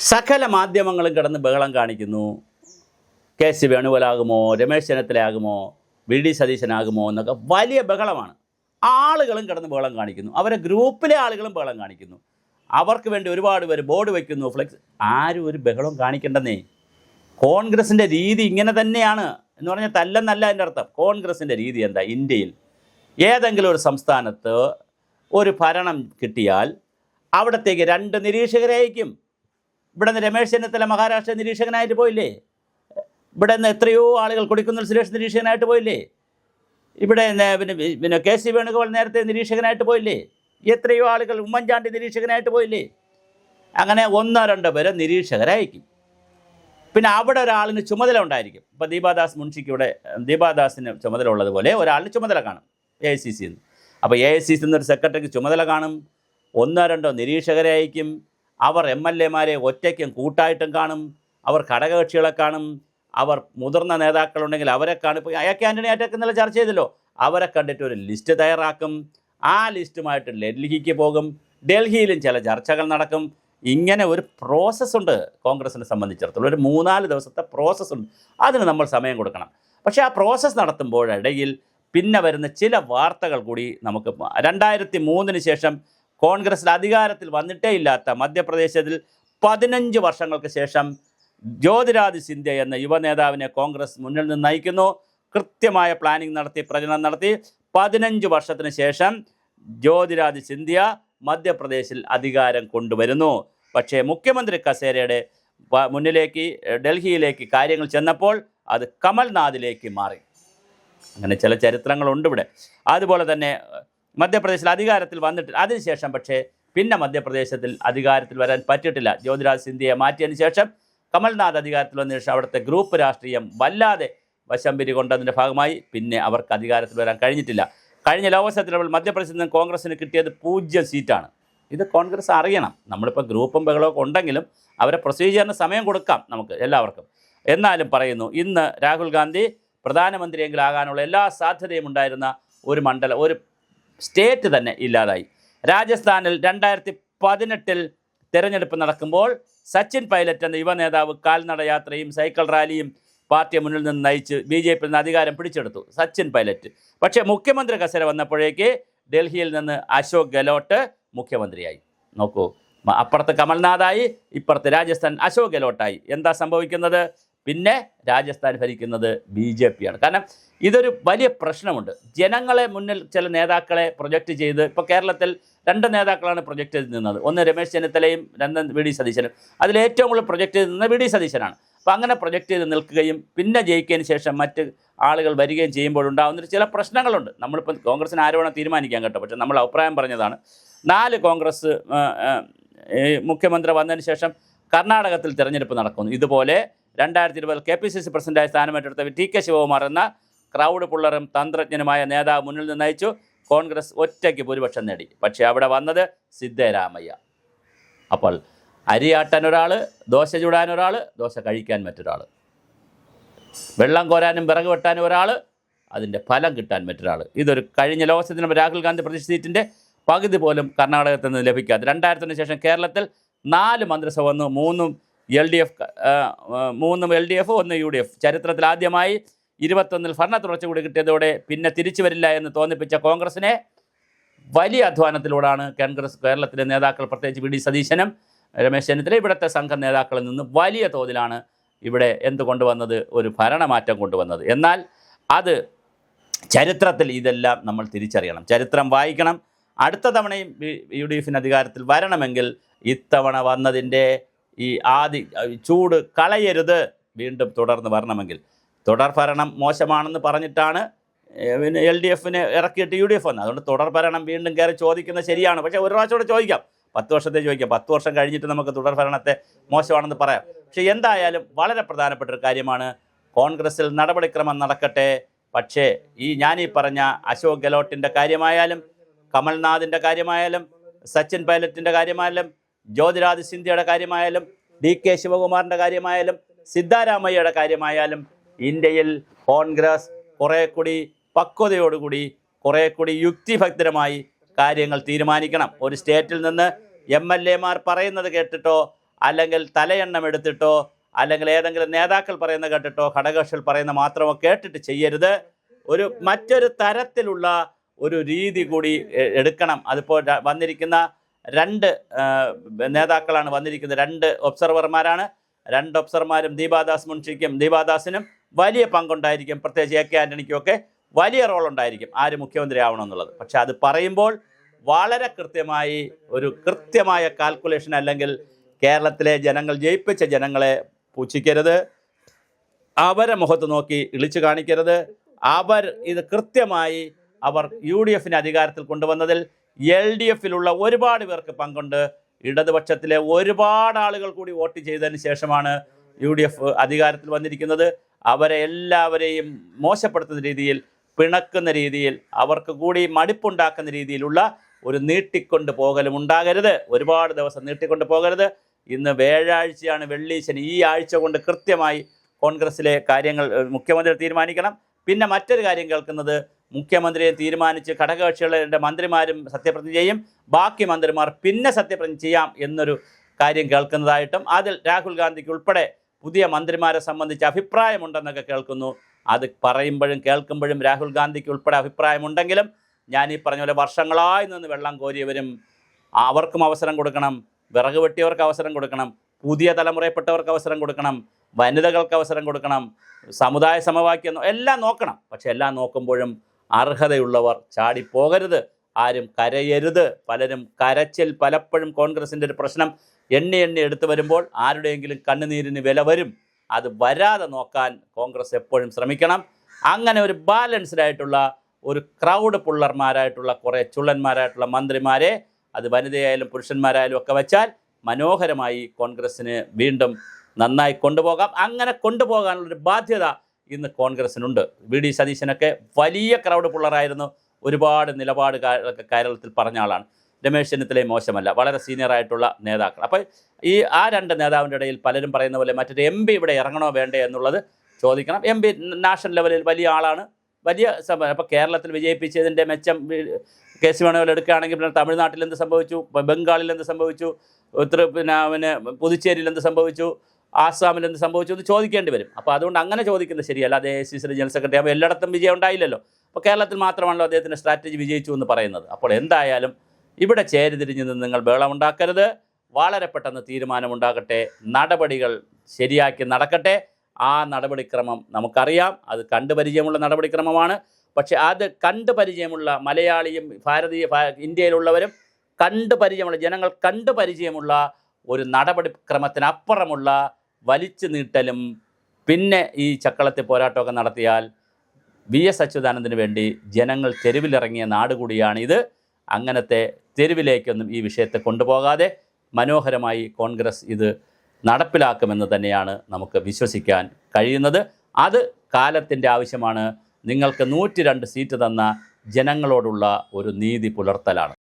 സകല മാധ്യമങ്ങളും കിടന്ന് ബഹളം കാണിക്കുന്നു. കെ സി വേണുഗോപാലാകുമോ, രമേശ് ചെന്നിത്തലയാകുമോ, വി ഡി സതീശനാകുമോ എന്നൊക്കെ വലിയ ബഹളമാണ്. ആളുകളും കിടന്ന് ബഹളം കാണിക്കുന്നു. അവരെ ഗ്രൂപ്പിലെ ആളുകളും ബഹളം കാണിക്കുന്നു. അവർക്ക് വേണ്ടി ഒരുപാട് പേര് ബോർഡ് വയ്ക്കുന്നു, ഫ്ലെക്സ്. ആരും ഒരു ബഹളം കാണിക്കേണ്ടെന്നേ. കോൺഗ്രസിൻ്റെ രീതി ഇങ്ങനെ തന്നെയാണ് എന്ന് പറഞ്ഞാൽ തല്ലെന്നല്ല എൻ്റെ അർത്ഥം. കോൺഗ്രസിൻ്റെ രീതി എന്താ? ഇന്ത്യയിൽ ഏതെങ്കിലും ഒരു സംസ്ഥാനത്ത് ഒരു ഭരണം കിട്ടിയാൽ അവിടത്തേക്ക് 2 നിരീക്ഷകരെ അയക്കും. ഇവിടെ നിന്ന് രമേശ് ചെന്നിത്തല മഹാരാഷ്ട്ര നിരീക്ഷകനായിട്ട് പോയില്ലേ? ഇവിടെ നിന്ന് എത്രയോ ആളുകൾ കൊടിക്കുന്നിൽ സുരേഷ് നിരീക്ഷകനായിട്ട് പോയില്ലേ? ഇവിടെ പിന്നെ കെ സി വേണുഗോപാൽ നേരത്തെ നിരീക്ഷകനായിട്ട് പോയില്ലേ? എത്രയോ ആളുകൾ ഉമ്മൻചാണ്ടി നിരീക്ഷകനായിട്ട് പോയില്ലേ? അങ്ങനെ 1-2 പേര് നിരീക്ഷകരായിരിക്കും. പിന്നെ അവിടെ ഒരാളിന് ചുമതല ഉണ്ടായിരിക്കും. ഇപ്പോൾ ദീപാദാസ് മുൻഷിക്ക് ഇവിടെ ദീപാദാസിന് ചുമതല ഉള്ളതുപോലെ ഒരാളിന് ചുമതല കാണും AICC നിന്ന്. അപ്പോൾ AICC എന്നൊരു സെക്രട്ടറിക്ക് ചുമതല കാണും. 1-2 നിരീക്ഷകരെ അയക്കും. അവർ MLA-മാരെ ഒറ്റയ്ക്കും കൂട്ടായിട്ടും കാണും. അവർ ഘടകകക്ഷികളെ കാണും. അവർ മുതിർന്ന നേതാക്കളുണ്ടെങ്കിൽ അവരെ കാണും. ഇപ്പോൾ A.K. ആൻ്റണി ആയിട്ടൊക്കെ ഇന്നലെ ചർച്ച ചെയ്തല്ലോ. അവരെ കണ്ടിട്ട് ഒരു ലിസ്റ്റ് തയ്യാറാക്കും. ആ ലിസ്റ്റുമായിട്ട് ഡൽഹിക്ക് പോകും. ഡൽഹിയിലും ചില ചർച്ചകൾ നടക്കും. ഇങ്ങനെ ഒരു പ്രോസസ്സുണ്ട് കോൺഗ്രസിനെ സംബന്ധിച്ചിടത്തോളം. ഒരു 3-4 ദിവസത്തെ പ്രോസസ്സുണ്ട്. അതിന് നമ്മൾ സമയം കൊടുക്കണം. പക്ഷേ ആ പ്രോസസ്സ് നടത്തുമ്പോഴിടയിൽ പിന്നെ വരുന്ന ചില വാർത്തകൾ കൂടി നമുക്ക് 2003 ശേഷം കോൺഗ്രസിൽ അധികാരത്തിൽ വന്നിട്ടേ ഇല്ലാത്ത മധ്യപ്രദേശിൽ 15 വർഷങ്ങൾക്ക് ശേഷം ജ്യോതിരാദിത്യ സിന്ധ്യ എന്ന യുവനേതാവിനെ കോൺഗ്രസ് മുന്നിൽ നിന്ന് നയിക്കുന്നു. കൃത്യമായ പ്ലാനിംഗ് നടത്തി, പ്രചരണം നടത്തി. 15 വർഷത്തിന് ശേഷം ജ്യോതിരാദിത്യ സിന്ധ്യ മധ്യപ്രദേശിൽ അധികാരം കൊണ്ടുവരുന്നു. പക്ഷേ മുഖ്യമന്ത്രി കസേരയുടെ മുന്നിലേക്ക് ഡൽഹിയിലേക്ക് കാര്യങ്ങൾ ചെന്നപ്പോൾ അത് കമൽനാഥിലേക്ക് മാറി. അങ്ങനെ ചില ചരിത്രങ്ങളുണ്ട് ഇവിടെ. അതുപോലെ തന്നെ മധ്യപ്രദേശിൽ അധികാരത്തിൽ വന്നിട്ട് അതിനുശേഷം പക്ഷേ പിന്നെ മധ്യപ്രദേശത്തിൽ അധികാരത്തിൽ വരാൻ പറ്റിയിട്ടില്ല. ജ്യോതിരാദിത്യ സിന്ധ്യയെ മാറ്റിയതിന് ശേഷം കമൽനാഥ് അധികാരത്തിൽ വന്നതിന് ശേഷം അവിടുത്തെ ഗ്രൂപ്പ് രാഷ്ട്രീയം വല്ലാതെ വശംപിരി കൊണ്ടതിൻ്റെ ഭാഗമായി പിന്നെ അവർക്ക് അധികാരത്തിൽ വരാൻ കഴിഞ്ഞിട്ടില്ല. കഴിഞ്ഞ ലോക്സഭാ തെരഞ്ഞെടുപ്പിൽ മധ്യപ്രദേശിൽ നിന്ന് കോൺഗ്രസിന് കിട്ടിയത് 0 സീറ്റാണ്. ഇത് കോൺഗ്രസ് അറിയണം. നമ്മളിപ്പോൾ ഗ്രൂപ്പും ബഹളമൊക്കെ ഉണ്ടെങ്കിലും അവരെ പ്രൊസീജിയറിന് സമയം കൊടുക്കാം നമുക്ക് എല്ലാവർക്കും. എന്നാലും പറയുന്നു, ഇന്ന് രാഹുൽ ഗാന്ധി പ്രധാനമന്ത്രിയെങ്കിലും ആകാനുള്ള എല്ലാ സാധ്യതയും ഉണ്ടായിരുന്ന ഒരു മണ്ഡലം, ഒരു സ്റ്റേറ്റ് തന്നെ ഇല്ലാതായി. രാജസ്ഥാനിൽ 2018 തെരഞ്ഞെടുപ്പ് നടക്കുമ്പോൾ സച്ചിൻ പൈലറ്റ് എന്ന യുവ നേതാവ് കാൽനട യാത്രയും സൈക്കിൾ റാലിയും പാർട്ടിയെ മുന്നിൽ നിന്ന് നയിച്ച് BJP നിന്ന് അധികാരം പിടിച്ചെടുത്തു സച്ചിൻ പൈലറ്റ്. പക്ഷേ മുഖ്യമന്ത്രി കസേര വന്നപ്പോഴേക്ക് ഡൽഹിയിൽ നിന്ന് അശോക് ഗെഹ്ലോട്ട് മുഖ്യമന്ത്രിയായി. നോക്കൂ, അപ്പുറത്ത് കമൽനാഥായി, ഇപ്പുറത്ത് രാജസ്ഥാൻ അശോക് ഗെഹ്ലോട്ടായി. എന്താ സംഭവിക്കുന്നത്? പിന്നെ രാജസ്ഥാൻ ഭരിക്കുന്നത് BJP ആണ്. കാരണം ഇതൊരു വലിയ പ്രശ്നമുണ്ട്. ജനങ്ങളെ മുന്നിൽ ചില നേതാക്കളെ പ്രൊജക്റ്റ് ചെയ്ത്, ഇപ്പോൾ കേരളത്തിൽ 2 നേതാക്കളാണ് പ്രൊജക്റ്റ് ചെയ്ത് നിന്നത്. ഒന്ന് രമേശ് ചെന്നിത്തലയും 2 വി ഡി സതീശനും. അതിലേറ്റവും കൂടുതൽ പ്രൊജക്റ്റ് ചെയ്ത് നിന്നത് വി ഡി സതീശനാണ്. അപ്പോൾ അങ്ങനെ പ്രൊജക്റ്റ് ചെയ്ത് നിൽക്കുകയും പിന്നെ ജയിച്ചതിന് ശേഷം മറ്റ് ആളുകൾ വരികയും ചെയ്യുമ്പോഴുണ്ടാകുന്നൊരു ചില പ്രശ്നങ്ങളുണ്ട്. നമ്മളിപ്പോൾ കോൺഗ്രസിന് ആരോപണം തീരുമാനിക്കാൻ കേട്ടോ, പക്ഷേ നമ്മൾ അഭിപ്രായം പറഞ്ഞതാണ്. 4 കോൺഗ്രസ് മുഖ്യമന്ത്രി വന്നതിന് ശേഷം കർണാടകത്തിൽ തിരഞ്ഞെടുപ്പ് നടക്കുന്നു. ഇതുപോലെ 2020 KPCC പ്രസിഡന്റായ സ്ഥാനമേറ്റെടുത്ത TK ശിവകുമാർ എന്ന ക്രൗഡ് പുള്ളറും തന്ത്രജ്ഞനുമായ നേതാവ് മുന്നിൽ നിന്ന് നയിച്ചു. കോൺഗ്രസ് ഒറ്റയ്ക്ക് ഭൂരിപക്ഷം നേടി. പക്ഷേ അവിടെ വന്നത് സിദ്ധരാമയ്യ. അപ്പോൾ അരിയാട്ടാൻ ഒരാൾ, ദോശ ചുടാൻ ഒരാൾ, ദോശ കഴിക്കാൻ മറ്റൊരാൾ, വെള്ളം കോരാനും വിറക് വെട്ടാനും ഒരാൾ, അതിൻ്റെ ഫലം കിട്ടാൻ മറ്റൊരാൾ. ഇതൊരു കഴിഞ്ഞ ലോക്സഭ രാഹുൽ ഗാന്ധി പ്രതീക്ഷ സീറ്റിൻ്റെ പകുതി പോലും കർണാടകത്തിൽ നിന്ന് ലഭിക്കാതെ 2000-ന് ശേഷം കേരളത്തിൽ 4 മന്ത്രിസഭ വന്നു. 3 LDF, 1 UDF. ചരിത്രത്തിൽ ആദ്യമായി 21-ൽ ഭരണ തുടർച്ച കൂടി കിട്ടിയതോടെ പിന്നെ തിരിച്ചു വരില്ല എന്ന് തോന്നിപ്പിച്ച കോൺഗ്രസിനെ വലിയ അധ്വാനത്തിലൂടെയാണ് കേരളത്തിലെ നേതാക്കൾ, പ്രത്യേകിച്ച് വി ഡി സതീശനും രമേശ് ചെന്നിത്തല, ഇവിടുത്തെ സംഘം നേതാക്കളിൽ നിന്ന് വലിയ തോതിലാണ് ഇവിടെ എന്ത് കൊണ്ടുവന്നത്? ഒരു ഭരണമാറ്റം കൊണ്ടുവന്നത്. എന്നാൽ അത് ചരിത്രത്തിൽ ഇതെല്ലാം നമ്മൾ തിരിച്ചറിയണം, ചരിത്രം വായിക്കണം. അടുത്ത തവണയും UDF അധികാരത്തിൽ വരണമെങ്കിൽ ഇത്തവണ വന്നതിൻ്റെ ഈ ചൂട് കളയരുത്. വീണ്ടും തുടർന്ന് വരണമെങ്കിൽ, തുടർ ഭരണം മോശമാണെന്ന് പറഞ്ഞിട്ടാണ് പിന്നെ LDF ഇറക്കിയിട്ട് UDF വന്നത്. അതുകൊണ്ട് തുടർ ഭരണം വീണ്ടും കയറി ചോദിക്കുന്നത് ശരിയാണ്. പക്ഷേ ഒരു പ്രാവശ്യം കൂടെ ചോദിക്കാം, 10 വർഷത്തെ ചോദിക്കാം. 10 വർഷം കഴിഞ്ഞിട്ട് നമുക്ക് തുടർ ഭരണത്തെ മോശമാണെന്ന് പറയാം. പക്ഷേ എന്തായാലും വളരെ പ്രധാനപ്പെട്ട ഒരു കാര്യമാണ്. കോൺഗ്രസിൽ നടപടിക്രമം നടക്കട്ടെ. പക്ഷേ ഞാനീ പറഞ്ഞ അശോക് ഗെഹ്ലോട്ടിൻ്റെ കാര്യമായാലും, കമൽനാഥിൻ്റെ കാര്യമായാലും, സച്ചിൻ പൈലറ്റിൻ്റെ കാര്യമായാലും, ജ്യോതിരാദിത്യ സിന്ധ്യയുടെ കാര്യമായാലും, DK ശിവകുമാറിൻ്റെ കാര്യമായാലും, സിദ്ധരാമയ്യയുടെ കാര്യമായാലും, ഇന്ത്യയിൽ കോൺഗ്രസ് കുറേ കൂടി പക്വതയോടുകൂടി, കുറേ കൂടി യുക്തിഭദ്രമായി കാര്യങ്ങൾ തീരുമാനിക്കണം. ഒരു സ്റ്റേറ്റിൽ നിന്ന് MLA-മാർ പറയുന്നത് കേട്ടിട്ടോ അല്ലെങ്കിൽ തലയെണ്ണം എടുത്തിട്ടോ അല്ലെങ്കിൽ ഏതെങ്കിലും നേതാക്കൾ പറയുന്ന കേട്ടിട്ടോ ഘടകകക്ഷികൾ പറയുന്ന മാത്രമോ കേട്ടിട്ട് ചെയ്യരുത്. മറ്റൊരു തരത്തിലുള്ള ഒരു രീതി കൂടി എടുക്കണം. അതിപ്പോൾ വന്നിരിക്കുന്ന 2 നേതാക്കളാണ് വന്നിരിക്കുന്നത്, 2 ഒബ്സർവർമാരാണ്. 2 ഒബ്സർവർമാരും ദീപാദാസിനും വലിയ പങ്കുണ്ടായിരിക്കും. പ്രത്യേകിച്ച് AK ആൻ്റണിക്കുമൊക്കെ വലിയ റോൾ ഉണ്ടായിരിക്കും ആര് മുഖ്യമന്ത്രി ആവണമെന്നുള്ളത്. പക്ഷെ അത് പറയുമ്പോൾ വളരെ കൃത്യമായ കാൽക്കുലേഷൻ, അല്ലെങ്കിൽ കേരളത്തിലെ ജനങ്ങൾ ജയിപ്പിച്ച ജനങ്ങളെ പുച്ഛിക്കരുത്, അവരെ മുഖത്ത് നോക്കി ഇളിച്ചു കാണിക്കരുത്. ഇത് കൃത്യമായി UDF അധികാരത്തിൽ കൊണ്ടുവന്നതിൽ LDFിലുള്ള ഒരുപാട് പേർക്ക് പങ്കുണ്ട്. ഇടതുപക്ഷത്തിലെ ഒരുപാട് ആളുകൾ കൂടി വോട്ട് ചെയ്തതിന് ശേഷമാണ് UDF അധികാരത്തിൽ വന്നിരിക്കുന്നത്. അവരെ എല്ലാവരെയും മോശപ്പെടുത്തുന്ന രീതിയിൽ, പിണക്കുന്ന രീതിയിൽ, അവർക്ക് കൂടി മടുപ്പുണ്ടാക്കുന്ന രീതിയിലുള്ള ഒരു നീട്ടിക്കൊണ്ട് പോകലും ഉണ്ടാകരുത്. ഒരുപാട് ദിവസം നീട്ടിക്കൊണ്ട് പോകരുത്. ഇന്ന് വ്യാഴാഴ്ചയാണ്, വെള്ളി ശനി, ഈ ആഴ്ച കൊണ്ട് കൃത്യമായി കോൺഗ്രസിലെ കാര്യങ്ങൾ മുഖ്യമന്ത്രി തീരുമാനിക്കണം. പിന്നെ മറ്റൊരു കാര്യം കേൾക്കുന്നത്, മുഖ്യമന്ത്രിയെ തീരുമാനിച്ച് ഘടകകക്ഷികളുടെ മന്ത്രിമാരും സത്യപ്രതിജ്ഞ ചെയ്യും, ബാക്കി മന്ത്രിമാർ പിന്നെ സത്യപ്രതിജ്ഞ ചെയ്യാം എന്നൊരു കാര്യം കേൾക്കുന്നതായിട്ടും അതിൽ രാഹുൽ ഗാന്ധിക്ക് ഉൾപ്പെടെ പുതിയ മന്ത്രിമാരെ സംബന്ധിച്ച് അഭിപ്രായമുണ്ടെന്നൊക്കെ കേൾക്കുന്നു. അത് പറയുമ്പോഴും കേൾക്കുമ്പോഴും രാഹുൽ ഗാന്ധിക്ക് ഉൾപ്പെടെ അഭിപ്രായമുണ്ടെങ്കിലും ഞാൻ ഈ പറഞ്ഞ പോലെ വർഷങ്ങളായി നിന്ന് വെള്ളം കോരിയവരും അവർക്കും അവസരം കൊടുക്കണം, വിറക് വെട്ടിയവർക്ക് അവസരം കൊടുക്കണം, പുതിയ തലമുറയിൽപ്പെട്ടവർക്ക് അവസരം കൊടുക്കണം, വനിതകൾക്ക് അവസരം കൊടുക്കണം, സമുദായ സമവാക്യം എല്ലാം നോക്കണം. പക്ഷെ എല്ലാം നോക്കുമ്പോഴും അർഹതയുള്ളവർ ചാടിപ്പോകരുത്, ആരും കരയരുത്. പലരും കരച്ചിൽ, പലപ്പോഴും കോൺഗ്രസിൻ്റെ ഒരു പ്രശ്നം എണ്ണി എടുത്തു വരുമ്പോൾ ആരുടെയെങ്കിലും കണ്ണുനീരിന് വില വരും. അത് വരാതെ നോക്കാൻ കോൺഗ്രസ് എപ്പോഴും ശ്രമിക്കണം. അങ്ങനെ ഒരു ബാലൻസ്ഡ് ആയിട്ടുള്ള ഒരു ക്രൗഡ് പുള്ളർമാരായിട്ടുള്ള കുറേ ചുള്ളന്മാരായിട്ടുള്ള മന്ത്രിമാരെ, അത് വനിതയായാലും പുരുഷന്മാരായാലും ഒക്കെ വെച്ചാൽ മനോഹരമായി കോൺഗ്രസ്സിന് വീണ്ടും നന്നായി കൊണ്ടുപോകാം. അങ്ങനെ കൊണ്ടുപോകാനുള്ളൊരു ബാധ്യത ഇന്ന് കോൺഗ്രസ്സിനുണ്ട്. VD സതീശനൊക്കെ വലിയ ക്രൗഡ് പുള്ളറായിരുന്നു, ഒരുപാട് നിലപാട് കേരളത്തിൽ പറഞ്ഞ ആളാണ്. രമേശ് ചെന്നിത്തലയും മോശമല്ല, വളരെ സീനിയറായിട്ടുള്ള നേതാക്കൾ. അപ്പോൾ ആ 2 നേതാവിൻ്റെ ഇടയിൽ പലരും പറയുന്ന പോലെ മറ്റൊരു MP ഇവിടെ ഇറങ്ങണോ വേണ്ടേ എന്നുള്ളത് ചോദിക്കണം. MP നാഷണൽ ലെവലിൽ വലിയ ആളാണ്, വലിയ അപ്പോൾ കേരളത്തിൽ വിജയിപ്പിച്ചതിൻ്റെ മെച്ചം KC വേണുഗോപാൽ എടുക്കുകയാണെങ്കിൽ പിന്നെ തമിഴ്നാട്ടിൽ എന്ത് സംഭവിച്ചു, ബംഗാളിൽ എന്ത് സംഭവിച്ചു, പിന്നെ പുതുച്ചേരിയിൽ എന്ത് സംഭവിച്ചു, ആസാമിൽ എന്ത് സംഭവിച്ചു എന്ന് ചോദിക്കേണ്ടി വരും. അപ്പോൾ അതുകൊണ്ട് അങ്ങനെ ചോദിക്കുന്നത് ശരിയല്ല. അത് AICC ജനറൽ സെക്രട്ടറി അപ്പോൾ എല്ലായിടത്തും വിജയം ഉണ്ടായില്ലല്ലോ. അപ്പോൾ കേരളത്തിൽ മാത്രമാണല്ലോ അദ്ദേഹത്തിൻ്റെ സ്ട്രാറ്റജി വിജയിച്ചു എന്ന് പറയുന്നത്. അപ്പോൾ എന്തായാലും ഇവിടെ ചേരിതിരിഞ്ഞ് നിന്ന് നിങ്ങൾ ബഹളമുണ്ടാക്കരുത്. വളരെ പെട്ടെന്ന് തീരുമാനമുണ്ടാകട്ടെ, നടപടികൾ ശരിയാക്കി നടക്കട്ടെ. ആ നടപടിക്രമം നമുക്കറിയാം, അത് കണ്ടുപരിചയമുള്ള നടപടിക്രമമാണ്. പക്ഷെ അത് കണ്ടുപരിചയമുള്ള മലയാളിയും ഇന്ത്യയിലുള്ളവരും ജനങ്ങൾ കണ്ടുപരിചയമുള്ള ഒരു നടപടിക്രമത്തിനപ്പുറമുള്ള വലിച്ചു നീട്ടലും പിന്നെ ഈ ചക്കളത്തെ പോരാട്ടമൊക്കെ നടത്തിയാൽ VS അച്യുതാനന്ദന് വേണ്ടി ജനങ്ങൾ തെരുവിലിറങ്ങിയ നാട് കൂടിയാണിത്. അങ്ങനത്തെ തെരുവിലേക്കൊന്നും ഈ വിഷയത്തെ കൊണ്ടുപോകാതെ മനോഹരമായി കോൺഗ്രസ് ഇത് നടപ്പിലാക്കുമെന്ന് തന്നെയാണ് നമുക്ക് വിശ്വസിക്കാൻ കഴിയുന്നത്. അത് കാലത്തിൻ്റെ ആവശ്യമാണ്. നിങ്ങൾക്ക് 102 സീറ്റ് തന്ന ജനങ്ങളോടുള്ള ഒരു നീതി പുലർത്തലാണ്.